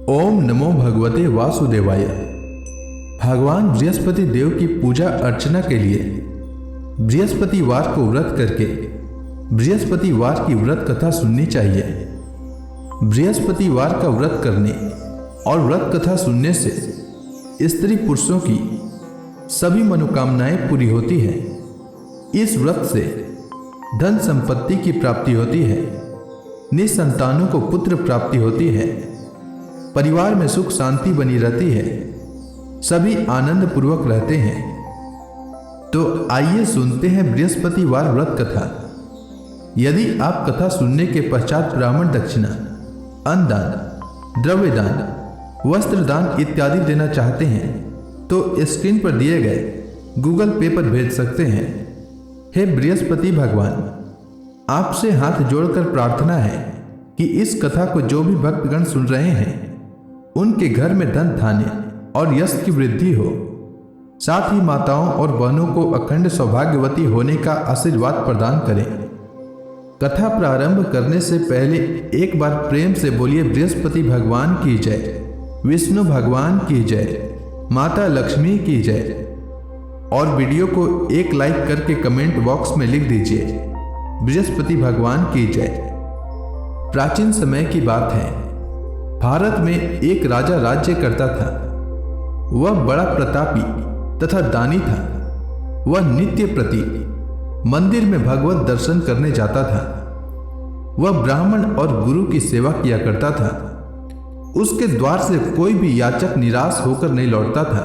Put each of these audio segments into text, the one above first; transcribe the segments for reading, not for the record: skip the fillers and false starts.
ओम नमो भगवते वासुदेवाय। भगवान बृहस्पति देव की पूजा अर्चना के लिए बृहस्पतिवार को व्रत करके बृहस्पतिवार की व्रत कथा सुननी चाहिए। बृहस्पतिवार का व्रत करने और व्रत कथा सुनने से स्त्री पुरुषों की सभी मनोकामनाएं पूरी होती हैं। इस व्रत से धन संपत्ति की प्राप्ति होती है, निसंतानों को पुत्र प्राप्ति होती है, परिवार में सुख शांति बनी रहती है, सभी आनंद पूर्वक रहते हैं। तो आइए सुनते हैं बृहस्पतिवार व्रत कथा। यदि आप कथा सुनने के पश्चात ब्राह्मण दक्षिणा, अन्नदान, द्रव्यदान, वस्त्रदान इत्यादि देना चाहते हैं तो स्क्रीन पर दिए गए गूगल पे पर भेज सकते हैं। हे बृहस्पति भगवान, आपसे हाथ जोड़कर प्रार्थना है कि इस कथा को जो भी भक्तगण सुन रहे हैं उनके घर में धन धान्य और यश की वृद्धि हो, साथ ही माताओं और बहनों को अखंड सौभाग्यवती होने का आशीर्वाद प्रदान करें। कथा प्रारंभ करने से पहले एक बार प्रेम से बोलिए बृहस्पति भगवान की जय, विष्णु भगवान की जय, माता लक्ष्मी की जय। और वीडियो को एक लाइक करके कमेंट बॉक्स में लिख दीजिए बृहस्पति भगवान की जय। प्राचीन समय की बात है, भारत में एक राजा राज्य करता था। वह बड़ा प्रतापी तथा दानी था। वह नित्य प्रति मंदिर में भगवत दर्शन करने जाता था। वह ब्राह्मण और गुरु की सेवा किया करता था। उसके द्वार से कोई भी याचक निराश होकर नहीं लौटता था।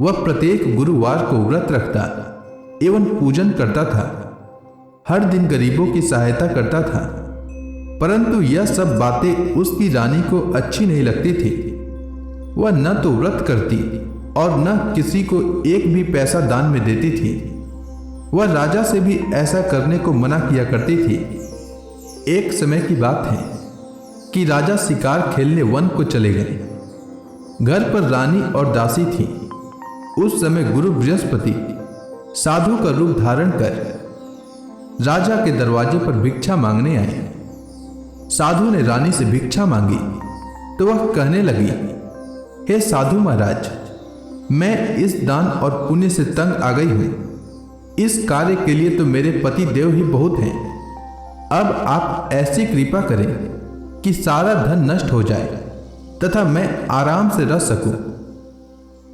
वह प्रत्येक गुरुवार को व्रत रखता एवं पूजन करता था। हर दिन गरीबों की सहायता करता था। परंतु यह सब बातें उसकी रानी को अच्छी नहीं लगती थी। वह न तो व्रत करती और न किसी को एक भी पैसा दान में देती थी। वह राजा से भी ऐसा करने को मना किया करती थी। एक समय की बात है कि राजा शिकार खेलने वन को चले गए। घर पर रानी और दासी थी। उस समय गुरु बृहस्पति साधु का रूप धारण कर राजा के दरवाजे पर भिक्षा मांगने आए। साधु ने रानी से भिक्षा मांगी तो वह कहने लगी, हे साधु महाराज, मैं इस दान और पुण्य से तंग आ गई हूं। इस कार्य के लिए तो मेरे पति देव ही बहुत हैं। अब आप ऐसी कृपा करें कि सारा धन नष्ट हो जाए तथा मैं आराम से रह सकूं।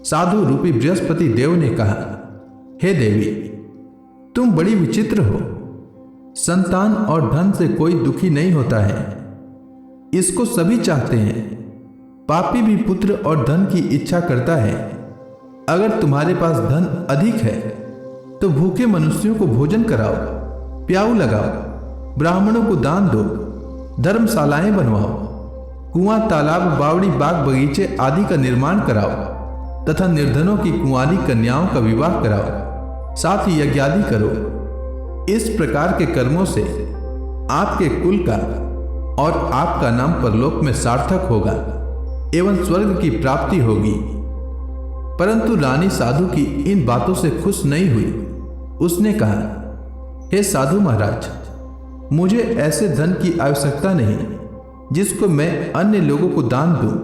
साधु रूपी बृहस्पति देव ने कहा, हे देवी, तुम बड़ी विचित्र हो। संतान और धन से कोई दुखी नहीं होता है, इसको सभी चाहते हैं। पापी भी पुत्र और धन की इच्छा करता है। अगर तुम्हारे पास धन अधिक है तो भूखे मनुष्यों को भोजन कराओ, प्याऊ लगाओ, ब्राह्मणों को दान दो, धर्मशालाएं बनवाओ, कुआं, तालाब, बावड़ी, बाग, बगीचे आदि का निर्माण कराओ तथा निर्धनों की कुंवारी कन्याओं का विवाह कराओ, साथ ही यज्ञादि करो। इस प्रकार के कर्मों से आपके कुल का और आपका नाम परलोक में सार्थक होगा एवं स्वर्ग की प्राप्ति होगी। परंतु रानी साधु की इन बातों से खुश नहीं हुई। उसने कहा, हे साधु महाराज, मुझे ऐसे धन की आवश्यकता नहीं जिसको मैं अन्य लोगों को दान दूं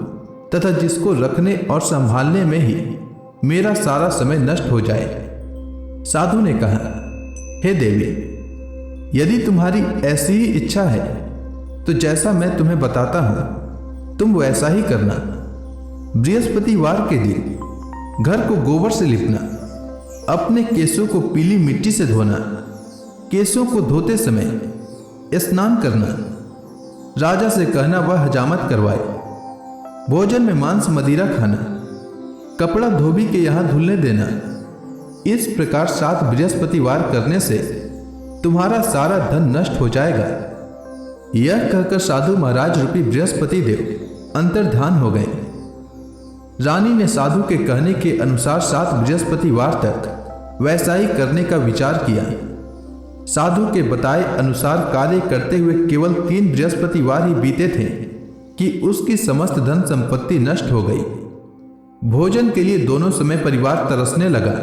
तथा जिसको रखने और संभालने में ही मेरा सारा समय नष्ट हो जाए। साधु ने कहा, हे देवी, यदि तुम्हारी ऐसी ही इच्छा है तो जैसा मैं तुम्हें बताता हूं तुम वैसा ही करना। बृहस्पतिवार के दिन घर को गोबर से लिपना, अपने केशों को पीली मिट्टी से धोना, केशों को धोते समय स्नान करना, राजा से कहना वह हजामत करवाए, भोजन में मांस मदिरा खाना, कपड़ा धोबी के यहां धुलने देना। इस प्रकार 7 बृहस्पतिवार करने से तुम्हारा सारा धन नष्ट हो जाएगा। यह कहकर साधु महाराज रूपी बृहस्पति देव अंतर्धान हो गए। रानी ने साधु के कहने के अनुसार 7 बृहस्पतिवार तक वैसा ही करने का विचार किया। साधु के बताए अनुसार कार्य करते हुए केवल 3 बृहस्पतिवार ही बीते थे कि उसकी समस्त धन संपत्ति नष्ट हो गई। भोजन के लिए दोनों समय परिवार तरसने लगा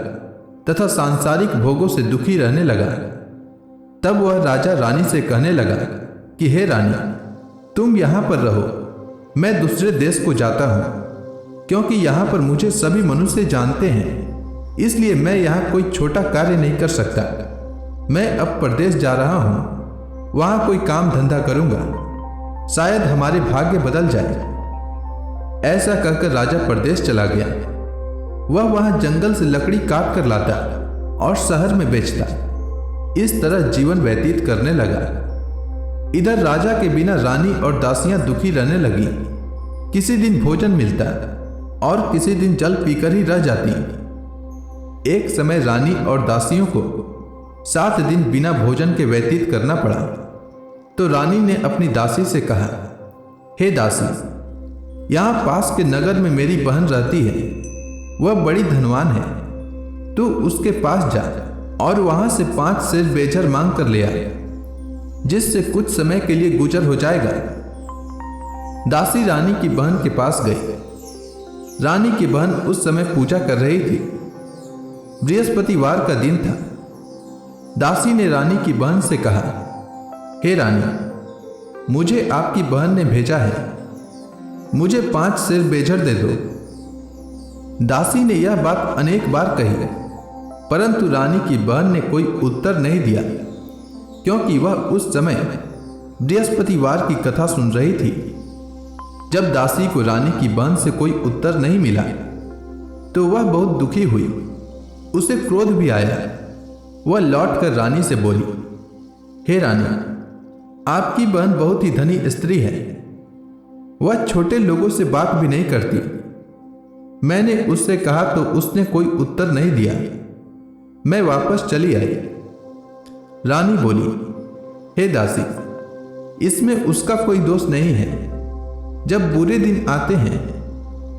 तथा सांसारिक भोगों से दुखी रहने लगा। तब वह राजा रानी से कहने लगा कि हे रानी, तुम यहां पर रहो, मैं दूसरे देश को जाता हूँ क्योंकि यहाँ पर मुझे सभी मनुष्य जानते हैं, इसलिए मैं यहाँ कोई छोटा कार्य नहीं कर सकता। मैं अब प्रदेश जा रहा हूँ, वहाँ कोई काम धंधा करूँगा, शायद हमारे भाग्य बदल जाए। ऐसा कहकर राजा प्रदेश चला गया। वह वहाँ जंगल से लकड़ी काट कर लाता और शहर में बेचता। इस तरह जीवन व्यतीत करने लगा। इधर राजा के बिना रानी और दासियां दुखी रहने लगी। किसी दिन भोजन मिलता और किसी दिन जल पीकर ही रह जाती। एक समय रानी और दासियों को 7 दिन बिना भोजन के व्यतीत करना पड़ा। तो रानी ने अपनी दासी से कहा, हे दासी, यहाँ पास के नगर में मेरी बहन रहती है, वह बड़ी धनवान है। तू उसके पास जा और वहां से 5 सेर बेझर मांग कर ले आ, जिससे कुछ समय के लिए गुजर हो जाएगा। दासी रानी की बहन के पास गई। रानी की बहन उस समय पूजा कर रही थी। बृहस्पतिवार का दिन था। दासी ने रानी की बहन से कहा, हे रानी, मुझे आपकी बहन ने भेजा है, मुझे 5 सेर बेझर दे दो। दासी ने यह बात अनेक बार कही, परंतु रानी की बहन ने कोई उत्तर नहीं दिया, क्योंकि वह उस समय बृहस्पतिवार की कथा सुन रही थी। जब दासी को रानी की बहन से कोई उत्तर नहीं मिला तो वह बहुत दुखी हुई। उसे क्रोध भी आया। वह लौटकर रानी से बोली, हे रानी, आपकी बहन बहुत ही धनी स्त्री है। वह छोटे लोगों से बात भी नहीं करती। मैंने उससे कहा तो उसने कोई उत्तर नहीं दिया। मैं वापस चली आई। रानी बोली, हे दासी, इसमें उसका कोई दोष नहीं है। जब बुरे दिन आते हैं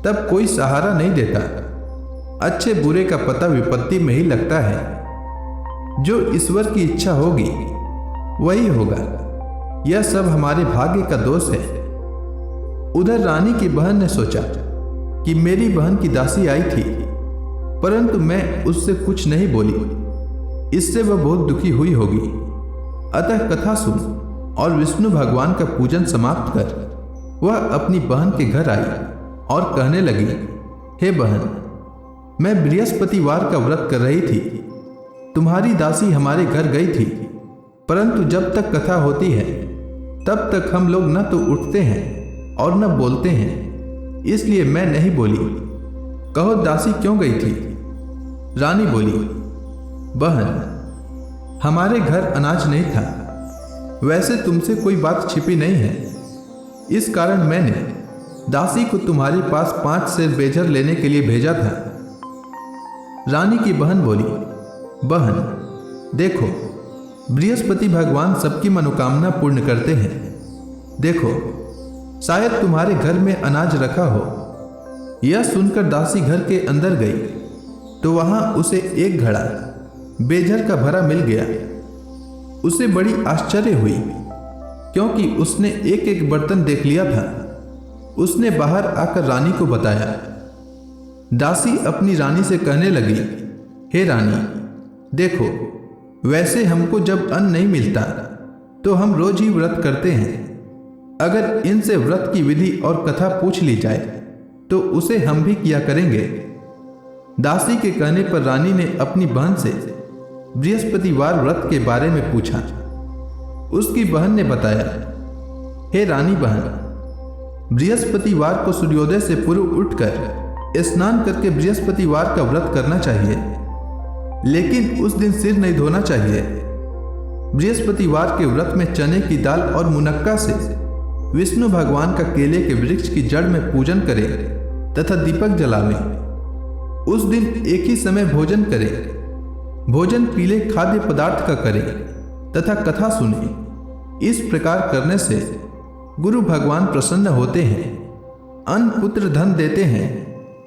तब कोई सहारा नहीं देता। अच्छे बुरे का पता विपत्ति में ही लगता है। जो ईश्वर की इच्छा होगी वही होगा। यह सब हमारे भाग्य का दोष है। उधर रानी की बहन ने सोचा कि मेरी बहन की दासी आई थी, परंतु मैं उससे कुछ नहीं बोली, इससे वह बहुत दुखी हुई होगी। अतः कथा सुन और विष्णु भगवान का पूजन समाप्त कर वह अपनी बहन के घर आई और कहने लगी, हे बहन, मैं बृहस्पतिवार का व्रत कर रही थी। तुम्हारी दासी हमारे घर गई थी, परंतु जब तक कथा होती है तब तक हम लोग न तो उठते हैं और न बोलते हैं, इसलिए मैं नहीं बोली। कहो दासी क्यों गई थी? रानी बोली, बहन, हमारे घर अनाज नहीं था। वैसे तुमसे कोई बात छिपी नहीं है, इस कारण मैंने दासी को तुम्हारे पास 5 सेर बेझर लेने के लिए भेजा था। रानी की बहन बोली, बहन, देखो, बृहस्पति भगवान सबकी मनोकामना पूर्ण करते हैं। देखो, शायद तुम्हारे घर में अनाज रखा हो। यह सुनकर दासी घर के अंदर गई तो वहां उसे एक घड़ा बेझर का भरा मिल गया। उसे बड़ी आश्चर्य हुई, क्योंकि उसने एक एक बर्तन देख लिया था। उसने बाहर आकर रानी को बताया। दासी अपनी रानी से कहने लगी, हे रानी, देखो, वैसे हमको जब अन्न नहीं मिलता तो हम रोज ही व्रत करते हैं। अगर इनसे व्रत की विधि और कथा पूछ ली जाए तो उसे हम भी किया करेंगे। दासी के कहने पर रानी ने अपनी बहन से बृहस्पतिवार व्रत के बारे में पूछा। उसकी बहन ने बताया, हे रानी बहन, बृहस्पतिवार को सूर्योदय से पूर्व उठकर स्नान करके बृहस्पतिवार का व्रत करना चाहिए, लेकिन उस दिन सिर नहीं धोना चाहिए। बृहस्पतिवार के व्रत में चने की दाल और मुनक्का से विष्णु भगवान का केले के वृक्ष की जड़ में पूजन करें तथा दीपक जलावें। उस दिन एक ही समय भोजन करें। भोजन पीले खाद्य पदार्थ का करें तथा कथा सुने। इस प्रकार करने से गुरु भगवान प्रसन्न होते हैं, अन्न पुत्र धन देते हैं,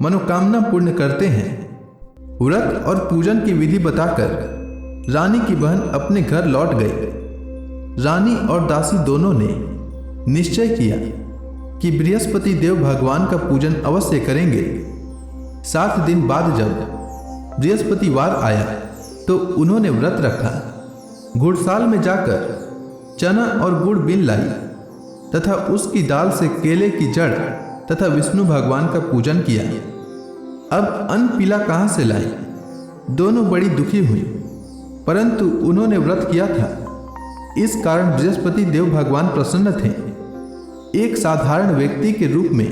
मनोकामना पूर्ण करते हैं। व्रत और पूजन की विधि बताकर रानी की बहन अपने घर लौट गई। रानी और दासी दोनों ने निश्चय किया कि बृहस्पति देव भगवान का पूजन अवश्य करेंगे। 7 दिन बाद जब बृहस्पतिवार आया तो उन्होंने व्रत रखा। घुड़साल में जाकर चना और गुड़ बीन लाई तथा उसकी डाल से केले की जड़ तथा विष्णु भगवान का पूजन किया। अब अन्न पीला कहाँ से लाई? दोनों बड़ी दुखी हुई, परंतु उन्होंने व्रत किया था, इस कारण बृहस्पति देव भगवान प्रसन्न थे। एक साधारण व्यक्ति के रूप में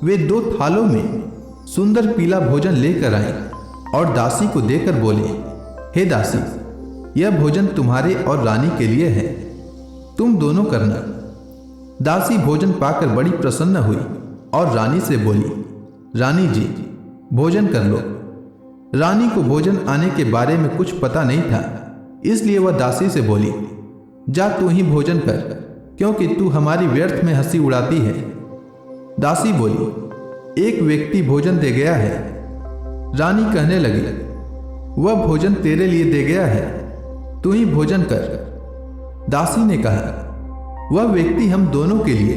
वे 2 थालों में सुंदर पीला भोजन लेकर आए और दासी को देकर बोले, हे दासी, यह भोजन तुम्हारे और रानी के लिए है, तुम दोनों करना। दासी भोजन पाकर बड़ी प्रसन्न हुई और रानी से बोली, रानी जी, भोजन कर लो। रानी को भोजन आने के बारे में कुछ पता नहीं था, इसलिए वह दासी से बोली, जा तू ही भोजन कर, क्योंकि तू हमारी व्यर्थ में हंसी उड़ाती है। दासी बोली, एक व्यक्ति भोजन दे गया है। रानी कहने लगी, वह भोजन तेरे लिए दे गया है, तू ही भोजन कर। दासी ने कहा, वह व्यक्ति हम दोनों के लिए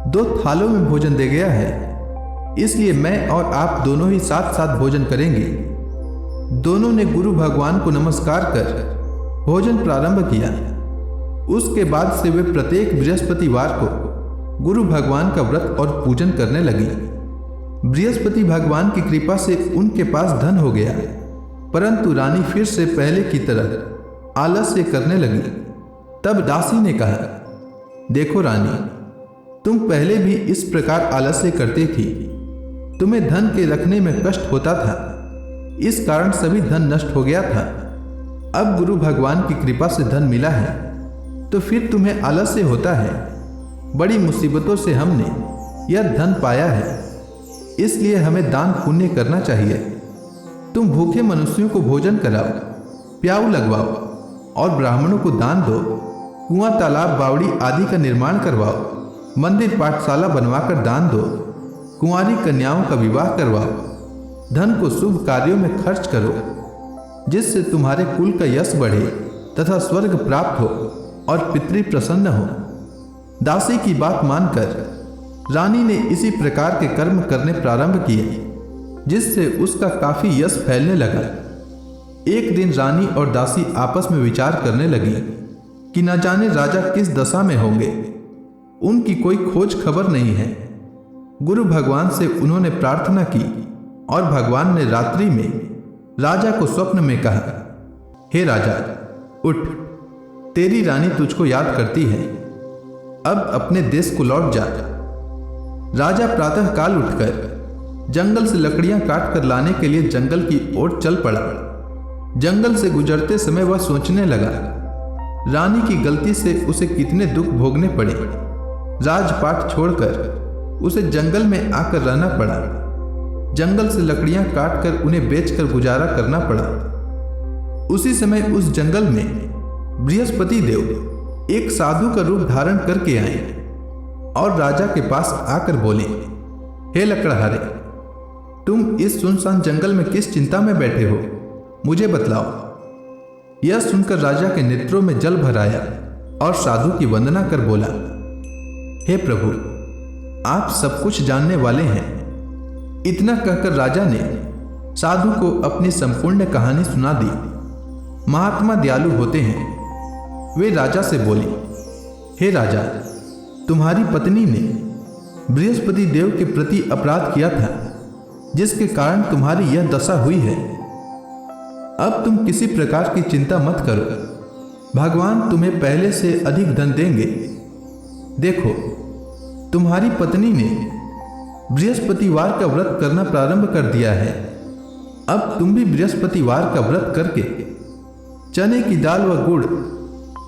2 थालों में भोजन दे गया है, इसलिए मैं और आप दोनों ही साथ साथ भोजन करेंगे। दोनों ने गुरु भगवान को नमस्कार कर भोजन प्रारंभ किया। उसके बाद से वे प्रत्येक बृहस्पतिवार को गुरु भगवान का व्रत और पूजन करने लगी। बृहस्पति भगवान की कृपा से उनके पास धन हो गया, परंतु रानी फिर से पहले की तरह आलस्य करने लगी। तब दासी ने कहा, देखो रानी, तुम पहले भी इस प्रकार आलस्य करती थी, तुम्हें धन के रखने में कष्ट होता था, इस कारण सभी धन नष्ट हो गया था। अब गुरु भगवान की कृपा से धन मिला है, तो फिर तुम्हें आलस्य होता है। बड़ी मुसीबतों से हमने यह धन पाया है, इसलिए हमें दान पुण्य करना चाहिए। तुम भूखे मनुष्यों को भोजन कराओ, प्याऊ लगवाओ और ब्राह्मणों को दान दो, कुआं, तालाब, बावड़ी आदि का निर्माण करवाओ, मंदिर, पाठशाला बनवाकर दान दो, कुंवारी कन्याओं का विवाह करवाओ, धन को शुभ कार्यों में खर्च करो, जिससे तुम्हारे कुल का यश बढ़े तथा स्वर्ग प्राप्त हो और पितृ प्रसन्न हो। दासी की बात मानकर रानी ने इसी प्रकार के कर्म करने प्रारंभ किए, जिससे उसका काफी यश फैलने लगा। एक दिन रानी और दासी आपस में विचार करने लगी कि न जाने राजा किस दशा में होंगे, उनकी कोई खोज खबर नहीं है। गुरु भगवान से उन्होंने प्रार्थना की और भगवान ने रात्रि में राजा को स्वप्न में कहा, हे राजा, उठ, तेरी रानी तुझको याद करती है, अब अपने देश को लौट जा। राजा प्रातः काल उठकर जंगल से लकड़ियां काट कर लाने के लिए जंगल की ओर चल पड़ा। जंगल से गुजरते समय वह सोचने लगा, रानी की गलती से उसे कितने दुख भोगने पड़े। राजपाट छोड़कर उसे जंगल में आकर रहना पड़ा। जंगल से लकड़ियां काटकर उन्हें बेचकर गुजारा करना पड़ा। उसी समय उस जंगल में बृहस्पति देव एक साधु का रूप धारण करके आए और राजा के पास आकर बोले, हे लकड़हारे, तुम इस सुनसान जंगल में किस चिंता में बैठे हो, मुझे बतलाओ। यह सुनकर राजा के नेत्रों में जल भर आया और साधु की वंदना कर बोला, हे प्रभु, आप सब कुछ जानने वाले हैं। इतना कहकर राजा ने साधु को अपनी संपूर्ण कहानी सुना दी। महात्मा दयालु होते हैं। वे राजा से बोले, हे राजा, तुम्हारी पत्नी ने बृहस्पति देव के प्रति अपराध किया था, जिसके कारण तुम्हारी यह दशा हुई है। अब तुम किसी प्रकार की चिंता मत करो, भगवान तुम्हें पहले से अधिक धन देंगे। देखो, तुम्हारी पत्नी ने बृहस्पतिवार का व्रत करना प्रारंभ कर दिया है। अब तुम भी बृहस्पतिवार का व्रत करके चने की दाल व गुड़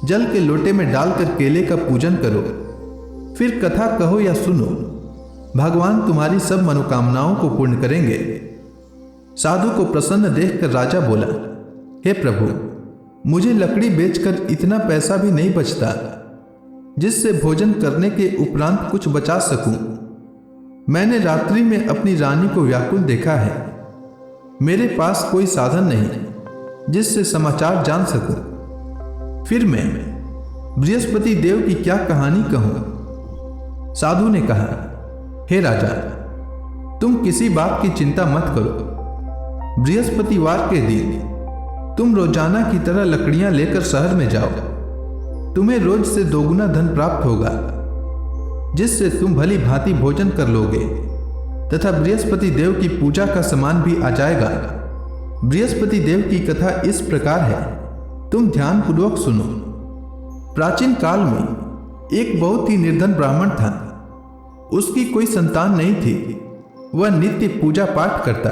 जल के लोटे में डालकर केले का पूजन करो, फिर कथा कहो या सुनो, भगवान तुम्हारी सब मनोकामनाओं को पूर्ण करेंगे। साधु को प्रसन्न देखकर राजा बोला, हे प्रभु, मुझे लकड़ी बेचकर इतना पैसा भी नहीं बचता जिससे भोजन करने के उपरांत कुछ बचा सकूं। मैंने रात्रि में अपनी रानी को व्याकुल देखा है। मेरे पास कोई साधन नहीं जिससे समाचार जान सकूं। फिर मैं बृहस्पति देव की क्या कहानी कहूं? साधु ने कहा, हे राजा, तुम किसी बात की चिंता मत करो। बृहस्पतिवार के दिन तुम रोजाना की तरह लकड़ियां लेकर शहर में जाओ। तुम्हें रोज से दोगुना धन प्राप्त होगा। जिससे तुम भली भांति भोजन कर लोगे तथा बृहस्पति देव की पूजा का सामान भी आ जाएगा। बृहस्पति देव की कथा इस प्रकार है, तुम ध्यान पूर्वक सुनो। प्राचीन काल में एक बहुत ही निर्धन ब्राह्मण था। उसकी कोई संतान नहीं थी। वह नित्य पूजा पाठ करता,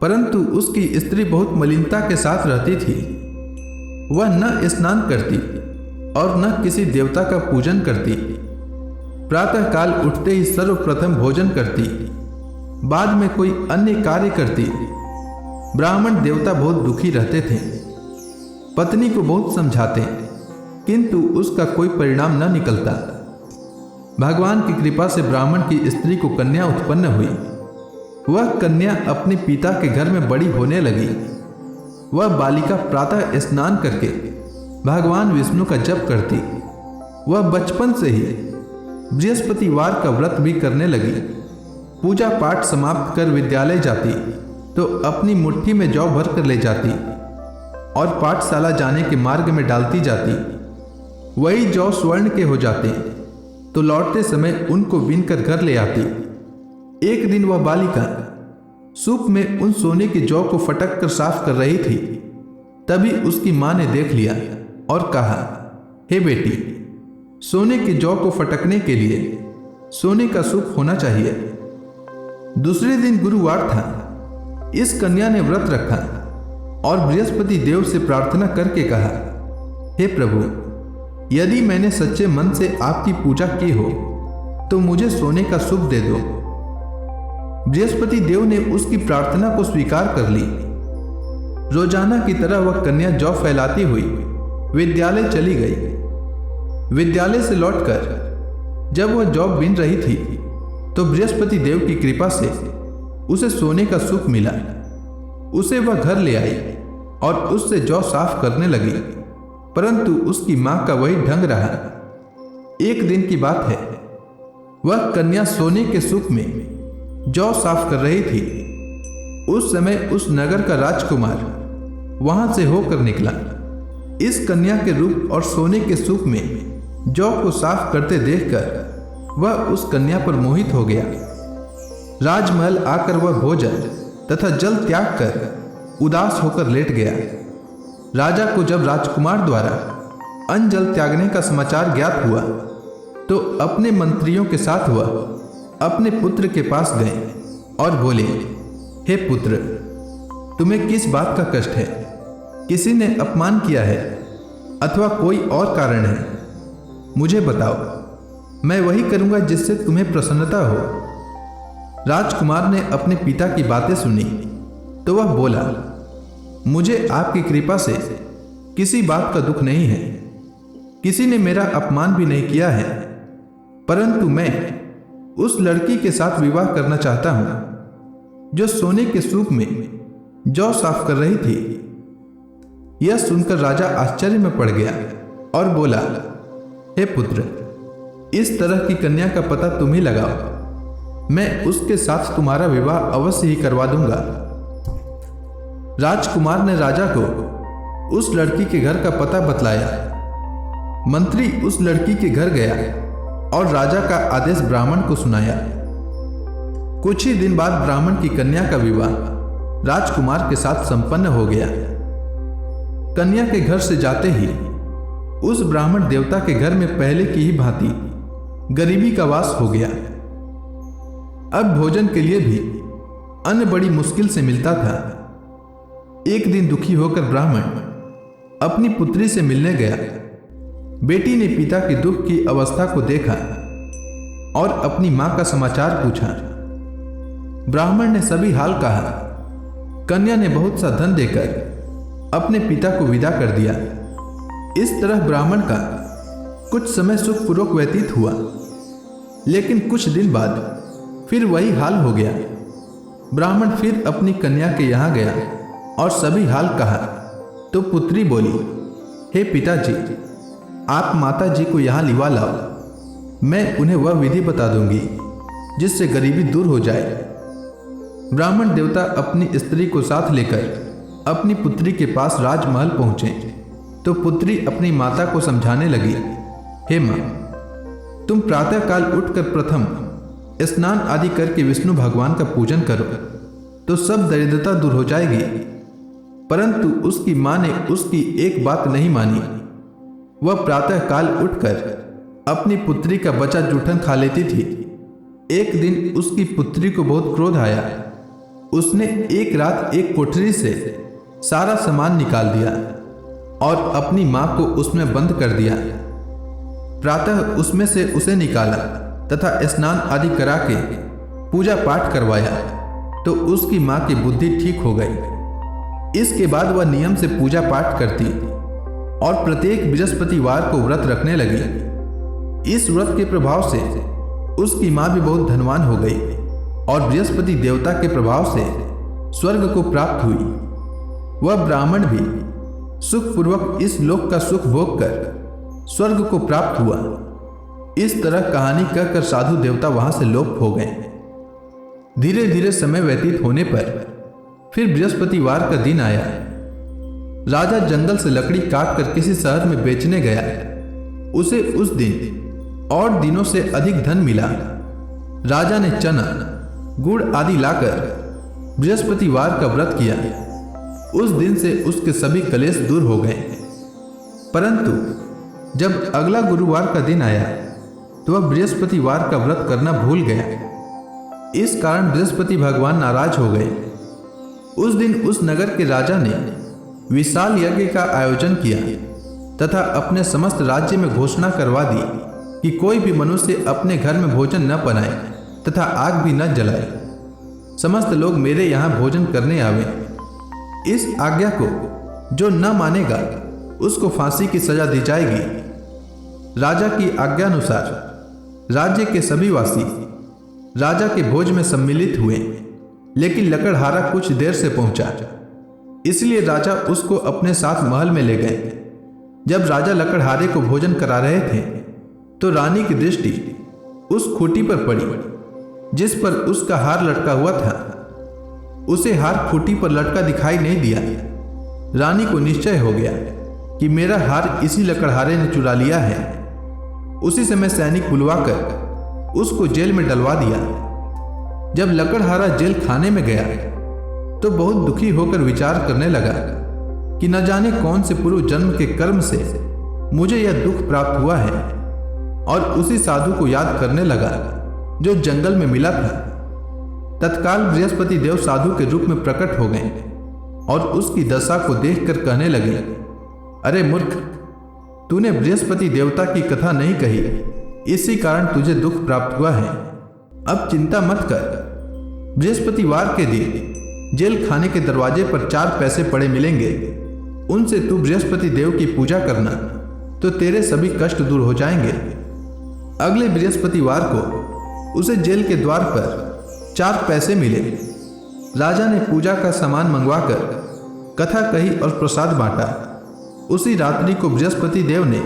परंतु उसकी स्त्री बहुत मलिनता के साथ रहती थी। वह न स्नान करती और न किसी देवता का पूजन करती। प्रातः काल उठते ही सर्वप्रथम भोजन करती, बाद में कोई अन्य कार्य करती। ब्राह्मण देवता बहुत दुखी रहते थे। पत्नी को बहुत समझाते, किंतु उसका कोई परिणाम न निकलता। भगवान की कृपा से ब्राह्मण की स्त्री को कन्या उत्पन्न हुई। वह कन्या अपने पिता के घर में बड़ी होने लगी। वह बालिका प्रातः स्नान करके भगवान विष्णु का जप करती। वह बचपन से ही बृहस्पतिवार का व्रत भी करने लगी। पूजा पाठ समाप्त कर विद्यालय जाती तो अपनी मुट्ठी में जौ भर कर ले जाती और पाठशाला जाने के मार्ग में डालती जाती। वही जौ स्वर्ण के हो जाते तो लौटते समय उनको बीनकर घर ले आती। एक दिन वह बालिका सूप में उन सोने की जौ को फटक कर साफ कर रही थी। तभी उसकी मां ने देख लिया और कहा, हे बेटी, सोने की जौ को फटकने के लिए सोने का सूप होना चाहिए। दूसरे दिन गुरुवार था। इस कन्या ने व्रत रखा और बृहस्पति देव से प्रार्थना करके कहा, हे प्रभु, यदि मैंने सच्चे मन से आपकी पूजा की हो तो मुझे सोने का सूप दे दो। बृहस्पति देव ने उसकी प्रार्थना को स्वीकार कर ली। रोजाना की तरह वह कन्या जौ फैलाती हुई विद्यालय चली गई। विद्यालय से लौटकर जब वह जौ बीन रही थी तो बृहस्पति देव की कृपा से उसे सोने का सूप मिला। उसे वह घर ले आई और उससे जौ साफ करने लगी, परंतु उसकी मां का वही ढंग रहा। एक दिन की बात है, वह कन्या सोने के सूप में जौ साफ कर रही थी। उस समय उस नगर का राजकुमार वहां से होकर निकला। इस कन्या के रूप और सोने के सूप में जौ को साफ करते देखकर वह उस कन्या पर मोहित हो गया। राजमहल आकर वह भोजन तथा जल त्याग कर उदास होकर लेट गया। राजा को जब राजकुमार द्वारा अन्न जल त्यागने का समाचार ज्ञात हुआ तो अपने मंत्रियों के साथ वह अपने पुत्र के पास गए और बोले, हे पुत्र, तुम्हें किस बात का कष्ट है? किसी ने अपमान किया है अथवा कोई और कारण है? मुझे बताओ, मैं वही करूंगा जिससे तुम्हें प्रसन्नता हो। राजकुमार ने अपने पिता की बातें सुनी तो वह बोला, मुझे आपकी कृपा से किसी बात का दुख नहीं है। किसी ने मेरा अपमान भी नहीं किया है, परंतु मैं उस लड़की के साथ विवाह करना चाहता हूं जो सोने के सूप में जौ साफ कर रही थी। यह सुनकर राजा आश्चर्य में पड़ गया और बोला, हे पुत्र, इस तरह की कन्या का पता तुम ही लगाओ। मैं उसके साथ तुम्हारा विवाह अवश्य ही करवा दूंगा। राजकुमार ने राजा को उस लड़की के घर का पता बतलाया। मंत्री उस लड़की के घर गया और राजा का आदेश ब्राह्मण को सुनाया। कुछ ही दिन बाद ब्राह्मण की कन्या का विवाह राजकुमार के साथ संपन्न हो गया। कन्या के घर से जाते ही उस ब्राह्मण देवता के घर में पहले की ही भांति गरीबी का वास हो गया। अब भोजन के लिए भी अन्न बड़ी मुश्किल से मिलता था। एक दिन दुखी होकर ब्राह्मण अपनी पुत्री से मिलने गया। बेटी ने पिता के दुख की अवस्था को देखा और अपनी मां का समाचार पूछा। ब्राह्मण ने सभी हाल कहा। कन्या ने बहुत सा धन देकर अपने पिता को विदा कर दिया। इस तरह ब्राह्मण का कुछ समय सुखपूर्वक व्यतीत हुआ, लेकिन कुछ दिन बाद फिर वही हाल हो गया। ब्राह्मण फिर अपनी कन्या के यहां गया और सभी हाल कहा तो पुत्री बोली, हे पिताजी, आप माता जी को यहाँ लिवा लाओ। मैं उन्हें वह विधि बता दूंगी जिससे गरीबी दूर हो जाए। ब्राह्मण देवता अपनी स्त्री को साथ लेकर अपनी पुत्री के पास राजमहल पहुंचे तो पुत्री अपनी माता को समझाने लगी, हे माँ, तुम प्रातःकाल उठकर प्रथम स्नान आदि करके विष्णु भगवान का पूजन करो तो सब दरिद्रता दूर हो जाएगी। परंतु उसकी मां ने उसकी एक बात नहीं मानी। वह प्रातःकाल उठकर अपनी पुत्री का बचा जूठन खा लेती थी। एक दिन उसकी पुत्री को बहुत क्रोध आया। उसने एक रात एक कोठरी से सारा सामान निकाल दिया और अपनी मां को उसमें बंद कर दिया। प्रातः उसमें से उसे निकाला तथा स्नान आदि करा के पूजा पाठ करवाया तो उसकी मां की बुद्धि ठीक हो गई। इसके बाद वह नियम से पूजा पाठ करती और प्रत्येक बृहस्पतिवार को व्रत रखने लगी। इस व्रत के प्रभाव से उसकी मां भी बहुत धनवान हो गई और बृहस्पति देवता के प्रभाव से स्वर्ग को प्राप्त हुई। वह ब्राह्मण भी सुखपूर्वक इस लोक का सुख भोग कर स्वर्ग को प्राप्त हुआ। इस तरह कहानी कहकर साधु देवता वहां से लोप हो गए। धीरे धीरे समय व्यतीत होने पर फिर बृहस्पतिवार का दिन आया। राजा जंगल से लकड़ी काट कर किसी शहर में बेचने गया। उसे उस दिन और दिनों से अधिक धन मिला। राजा ने चना गुड़ आदि लाकर बृहस्पतिवार का व्रत किया। उस दिन से उसके सभी कलेश दूर हो गए। परंतु जब अगला गुरुवार का दिन आया तो वह बृहस्पतिवार का व्रत करना भूल गया। इस कारण बृहस्पति भगवान नाराज हो गए। उस दिन उस नगर के राजा ने विशाल यज्ञ का आयोजन किया तथा अपने समस्त राज्य में घोषणा करवा दी कि कोई भी मनुष्य अपने घर में भोजन न बनाए तथा आग भी न जलाए। समस्त लोग मेरे यहाँ भोजन करने आवे। इस आज्ञा को जो न मानेगा उसको फांसी की सजा दी जाएगी। राजा की आज्ञानुसार राज्य के सभी वासी राजा के भोज में सम्मिलित हुए, लेकिन लकड़हारा कुछ देर से पहुंचा, इसलिए राजा उसको अपने साथ महल में ले गए। जब राजा लकड़हारे को भोजन करा रहे थे तो रानी की दृष्टि उस खूंटी पर पड़ी जिस पर उसका हार लटका हुआ था। उसे हार खूंटी पर लटका दिखाई नहीं दिया। रानी को निश्चय हो गया कि मेरा हार इसी लकड़हारे ने चुरा लिया है। उसी समय सैनिक बुलवाकर उसको जेल में डलवा दिया। जब लकड़हारा जेल खाने में गया तो बहुत दुखी होकर विचार करने लगा कि न जाने कौन से पूर्व जन्म के कर्म से मुझे यह दुख प्राप्त हुआ है, और उसी साधु को याद करने लगा जो जंगल में मिला था। तत्काल बृहस्पति देव साधु के रूप में प्रकट हो गए और उसकी दशा को देखकर कहने लगे, अरे मूर्ख, तूने बृहस्पति देवता की कथा नहीं कही, इसी कारण तुझे दुख प्राप्त हुआ है। अब चिंता मत कर। बृहस्पतिवार के दिन जेल खाने के दरवाजे पर 4 पैसे पड़े मिलेंगे। उनसे तू बृहस्पति देव की पूजा करना तो तेरे सभी कष्ट दूर हो जाएंगे। अगले बृहस्पतिवार को उसे जेल के द्वार पर 4 पैसे मिले। राजा ने पूजा का सामान मंगवाकर कथा कही और प्रसाद बांटा। उसी रात्रि को बृहस्पति देव ने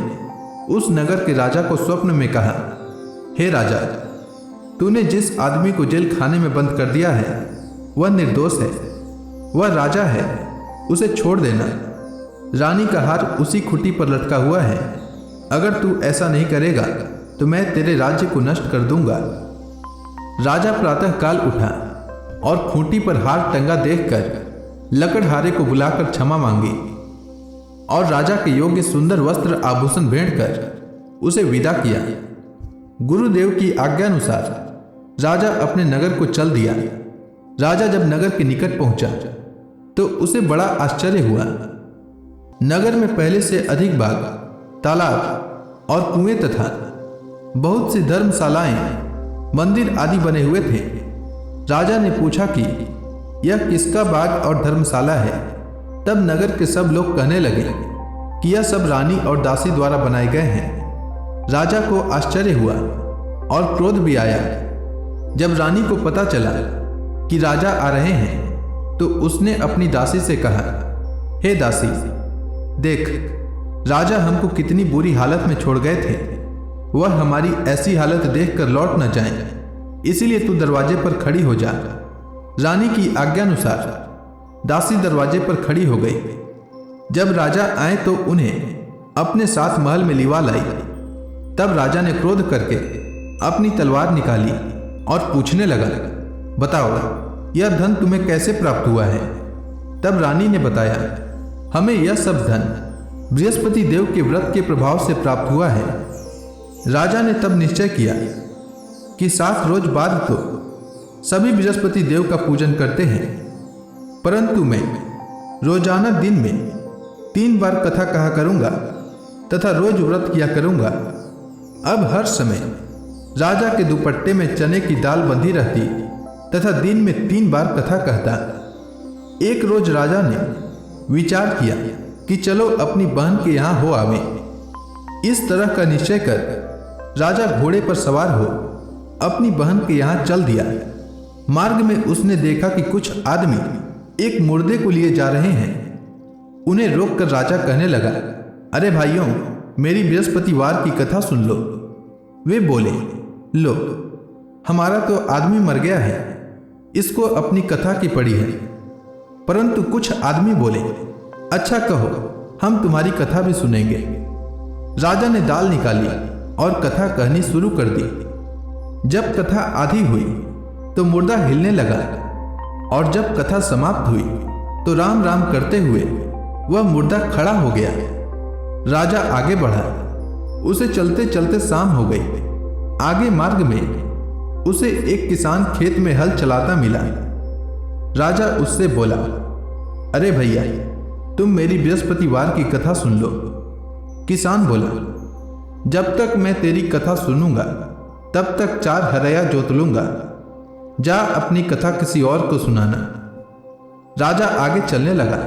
उस नगर के राजा को स्वप्न में कहा, हे राजा, तूने जिस आदमी को जेल खाने में बंद कर दिया है वह निर्दोष है, वह राजा है, उसे छोड़ देना। रानी का हार उसी खूंटी पर लटका हुआ है। अगर तू ऐसा नहीं करेगा तो मैं तेरे राज्य को नष्ट कर दूंगा। राजा प्रातःकाल उठा और खूंटी पर हार टंगा देखकर लकड़हारे को बुलाकर क्षमा मांगी और राजा के योग्य सुंदर वस्त्र आभूषण भेंट कर उसे विदा किया। गुरुदेव की आज्ञानुसार राजा अपने नगर को चल दिया। राजा जब नगर के निकट पहुंचा तो उसे बड़ा आश्चर्य हुआ। नगर में पहले से अधिक बाग, तालाब और कुएं तथा बहुत सी धर्मशालाएं, मंदिर आदि बने हुए थे। राजा ने पूछा कि यह किसका बाग और धर्मशाला है। तब नगर के सब लोग कहने लगे कि यह सब रानी और दासी द्वारा बनाए गए हैं। राजा को आश्चर्य हुआ और क्रोध भी आया। जब रानी को पता चला कि राजा आ रहे हैं तो उसने अपनी दासी से कहा, हे दासी, देख, राजा हमको कितनी बुरी हालत में छोड़ गए थे। वह हमारी ऐसी हालत देखकर लौट न जाएं, इसलिए तू दरवाजे पर खड़ी हो जा। रानी की आज्ञानुसार दासी दरवाजे पर खड़ी हो गई। जब राजा आए तो उन्हें अपने साथ महल में लिवा लाई। तब राजा ने क्रोध करके अपनी तलवार निकाली और पूछने लगा, बताओ यह धन तुम्हें कैसे प्राप्त हुआ है? तब रानी ने बताया, हमें यह सब धन बृहस्पति देव के व्रत के प्रभाव से प्राप्त हुआ है। राजा ने तब निश्चय किया कि 7 रोज बाद तो सभी बृहस्पति देव का पूजन करते हैं, परंतु मैं रोजाना दिन में 3 बार कथा कहा करूंगा तथा रोज व्रत किया करूंगा। अब हर समय राजा के दुपट्टे में चने की दाल बंधी रहती तथा दिन में 3 बार कथा कहता। एक रोज राजा ने विचार किया कि चलो अपनी बहन के यहां हो आवे। इस तरह का निश्चय कर राजा घोड़े पर सवार हो अपनी बहन के यहां चल दिया। मार्ग में उसने देखा कि कुछ आदमी एक मुर्दे को लिए जा रहे हैं। उन्हें रोककर राजा कहने लगा, अरे भाइयों, मेरी बृहस्पतिवार की कथा सुन लो। वे बोले, लो, हमारा तो आदमी मर गया है, इसको अपनी कथा की पड़ी है। परंतु कुछ आदमी बोले, अच्छा कहो, हम तुम्हारी कथा भी सुनेंगे। राजा ने दाल निकाली और कथा कहनी शुरू कर दी। जब कथा आधी हुई तो मुर्दा हिलने लगा और जब कथा समाप्त हुई तो राम राम करते हुए वह मुर्दा खड़ा हो गया। राजा आगे बढ़ा। उसे चलते चलते शाम हो गई। आगे मार्ग में उसे एक किसान खेत में हल चलाता मिला। राजा उससे बोला, अरे भैया, तुम मेरी बृहस्पतिवार की कथा सुन लो। किसान बोला, जब तक मैं तेरी कथा सुनूंगा तब तक 4 हरया जोत लूंगा। जा अपनी कथा किसी और को सुनाना। राजा आगे चलने लगा।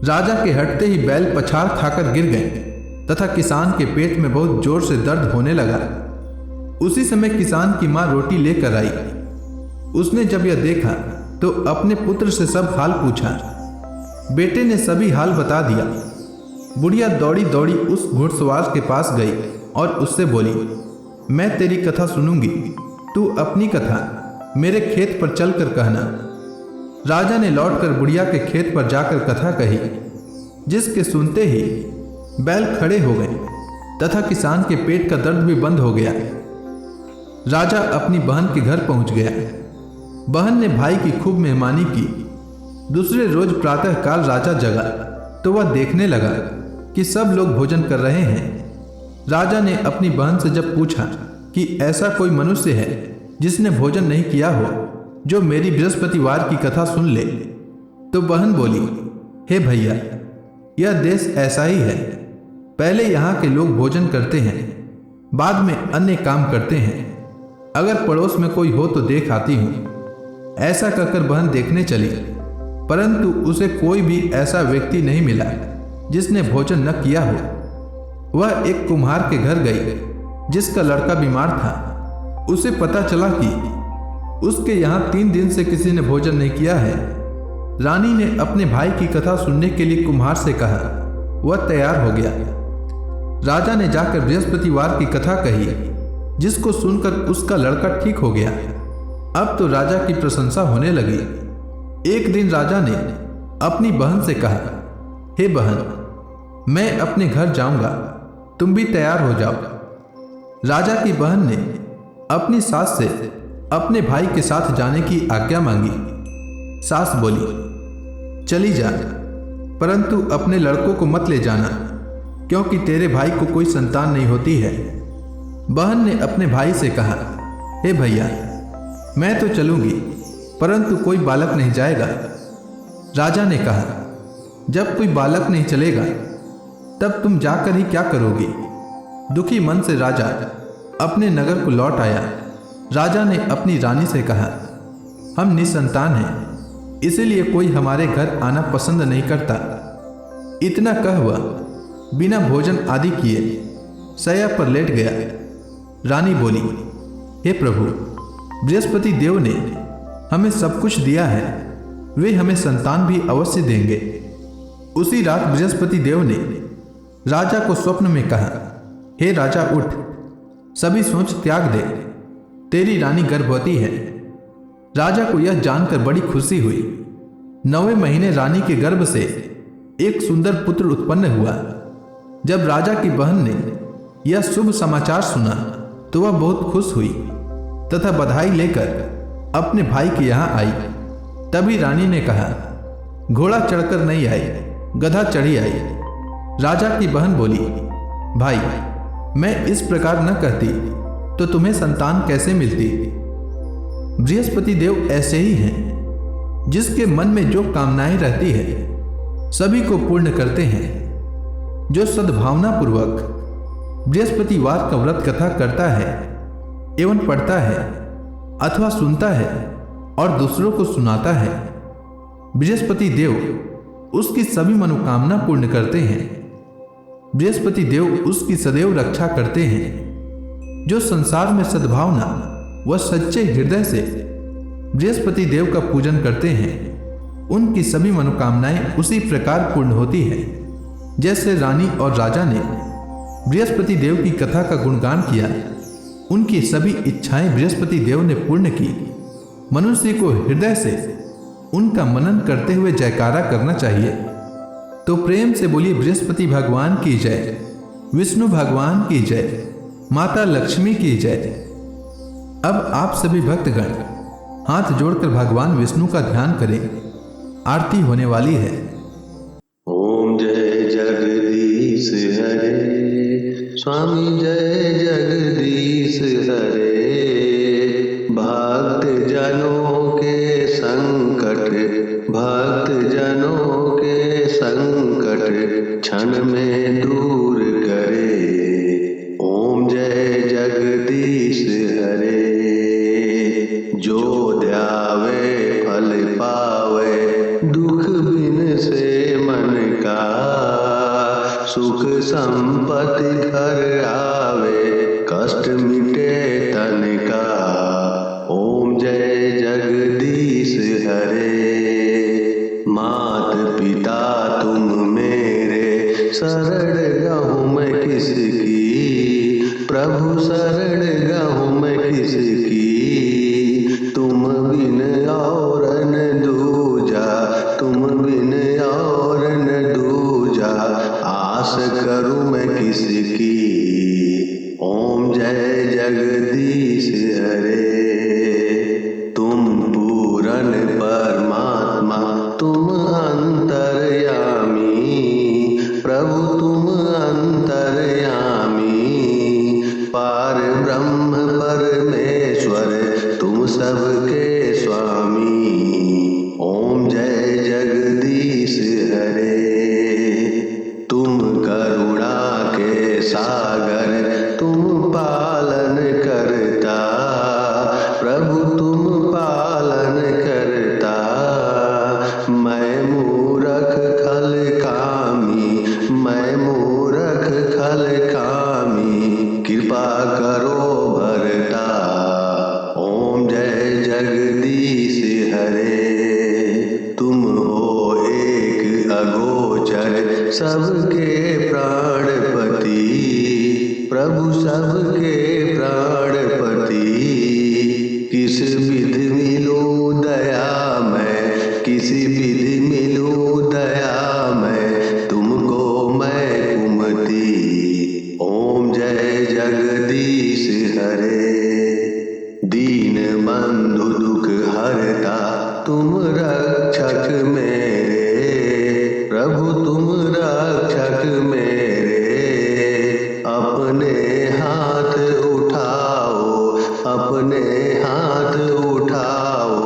राजा के हटते ही बैल पछाड़ खाकर गिर गए तथा किसान के पेट में बहुत जोर से दर्द होने लगा। उसी समय किसान की मां रोटी लेकर आई। उसने जब यह देखा तो अपने पुत्र से सब हाल पूछा। बेटे ने सभी हाल बता दिया। बुढ़िया दौड़ी दौड़ी उस घुड़सवार के पास गई और उससे बोली, मैं तेरी कथा सुनूंगी, तू अपनी कथा मेरे खेत पर चलकर कहना। राजा ने लौटकर बुढ़िया के खेत पर जाकर कथा कही, जिसके सुनते ही बैल खड़े हो गए तथा किसान के पेट का दर्द भी बंद हो गया। राजा अपनी बहन के घर पहुंच गया। बहन ने भाई की खूब मेहमानी की। दूसरे रोज प्रातःकाल राजा जगा तो वह देखने लगा कि सब लोग भोजन कर रहे हैं। राजा ने अपनी बहन से जब पूछा कि ऐसा कोई मनुष्य है जिसने भोजन नहीं किया हो जो मेरी बृहस्पतिवार की कथा सुन ले, तो बहन बोली, हे भैया, यह देश ऐसा ही है। पहले यहाँ के लोग भोजन करते हैं, बाद में अन्य काम करते हैं। अगर पड़ोस में कोई हो तो देख आती हूँ। ऐसा कहकर बहन देखने चली, परंतु उसे कोई भी ऐसा व्यक्ति नहीं मिला जिसने भोजन न किया हो। वह एक कुम्हार के घर गई जिसका लड़का बीमार था। उसे पता चला कि उसके यहाँ 3 दिन से किसी ने भोजन नहीं किया है। रानी ने अपने भाई की कथा सुनने के लिए कुम्हार से कहा। वह तैयार हो गया। राजा ने जाकर बृहस्पतिवार की कथा कही, जिसको सुनकर उसका लड़का ठीक हो गया। अब तो राजा की प्रशंसा होने लगी। एक दिन राजा ने अपनी बहन से कहा, हे बहन, मैं अपने घर जाऊंगा, तुम भी तैयार हो जाओ। राजा की बहन ने अपनी सास से अपने भाई के साथ जाने की आज्ञा मांगी। सास बोली, चली जा, परंतु अपने लड़कों को मत ले जाना, क्योंकि तेरे भाई को कोई संतान नहीं होती है। बहन ने अपने भाई से कहा, हे भैया, मैं तो चलूंगी, परंतु कोई बालक नहीं जाएगा। राजा ने कहा, जब कोई बालक नहीं चलेगा तब तुम जाकर ही क्या करोगी? दुखी मन से राजा अपने नगर को लौट आया। राजा ने अपनी रानी से कहा, हम निसंतान हैं, इसीलिए कोई हमारे घर आना पसंद नहीं करता। इतना कह वह बिना भोजन आदि किए शैया पर लेट गया। रानी बोली, हे प्रभु, बृहस्पति देव ने हमें सब कुछ दिया है, वे हमें संतान भी अवश्य देंगे। उसी रात बृहस्पति देव ने राजा को स्वप्न में कहा, हे राजा, उठ, सभी सोच त्याग दे, तेरी रानी गर्भवती है। राजा को यह जानकर बड़ी खुशी हुई। 9वें महीने रानी के गर्भ से एक सुंदर पुत्र उत्पन्न हुआ। जब राजा की बहन ने यह शुभ समाचार सुना तो वह बहुत खुश हुई तथा बधाई लेकर अपने भाई के यहाँ आई। तभी रानी ने कहा, घोड़ा चढ़कर नहीं आई, गधा चढ़ी आई। राजा की बहन बोली, भाई मैं इस प्रकार न कहती तो तुम्हें संतान कैसे मिलती। बृहस्पति देव ऐसे ही हैं, जिसके मन में जो कामनाएं रहती है सभी को पूर्ण करते हैं। जो सद्भावना पूर्वक बृहस्पतिवार का व्रत कथा करता है एवं पढ़ता है अथवा सुनता है और दूसरों को सुनाता है, बृहस्पति देव उसकी सभी मनोकामना पूर्ण करते हैं। बृहस्पति देव उसकी सदैव रक्षा करते हैं। जो संसार में सद्भावना व सच्चे हृदय से बृहस्पति देव का पूजन करते हैं, उनकी सभी मनोकामनाएं उसी प्रकार पूर्ण होती है जैसे रानी और राजा ने बृहस्पति देव की कथा का गुणगान किया। उनकी सभी इच्छाएं बृहस्पति देव ने पूर्ण की। मनुष्य को हृदय से उनका मनन करते हुए जयकारा करना चाहिए। तो प्रेम से बोलिए, बृहस्पति भगवान की जय, विष्णु भगवान की जय, माता लक्ष्मी की जय। अब आप सभी भक्तगण हाथ जोड़कर भगवान विष्णु का ध्यान करें। आरती होने वाली है। ओम जय जगदीश हरे, स्वामी जय जगदीश हरे। भक्त जनों के संकट, भक्त जनों के संकट क्षण में दूर करे। ओम जय जगदीश हरे। जो ध्यावे फल पावे, दुख बिन से मन का, सुख संपत्ति घर आवे, कष्ट मिटे तन का। ओम जय जगदीश हरे। मात पिता तुम मेरे, शरण गहूँ मैं किसकी, प्रभु शरण गहूँ मैं किसकी। तुम बिन और न दूजा, तुम बिन और न दूजा, आस करूं मैं किसकी। ओम जय जगदीश हरे। तुम पूरन परमात्मा, तुम अंतर्यामी, प्रभु तुम अंतर्यामी। पार ब्रह्म परमेश्वर, तुम सबके स्वामी। ओम जय जगदीश हरे। तुम करुणा के सागर, तुम पालन करता, प्रभु तुम पालन करता। मैं मूरख खल कामी, मैं मूरख खल कामी, कृपा करो भरता। ओम जय जगदीश हरे। तुम हो एक अगोचर, सबके प्राणपति, प्रभु सबके प्राणपति। किस विधि मिलूं दया मैं, किस विधि मिलूं दया मैं, तुमको मैं कुमति। ओम जय जगदीश हरे। दीन बंधु दुख हरता, तुम रक्षक मेरे, प्रभु तुम रक्षक मेरे। अपने हाथ उठाओ, अपने हाथ उठाओ,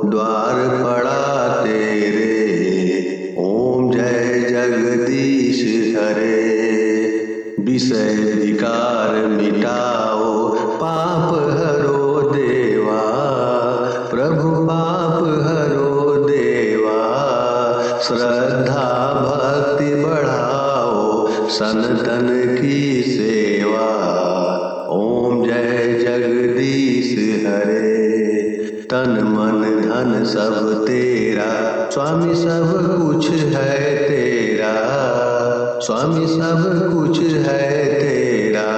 द्वार पड़ा तेरे। ओम जय जगदीश हरे। विषय विकार मिटाओ, पाप हरो देवा, प्रभु पाप हरो देवा। श्रद्धा भक्ति बढ़ाओ, सनातन की सेवा। ओम जय जगदीश हरे। तन मन धन सब तेरा, स्वामी सब कुछ है तेरा, स्वामी सब कुछ है तेरा।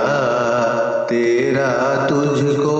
तेरा तुझको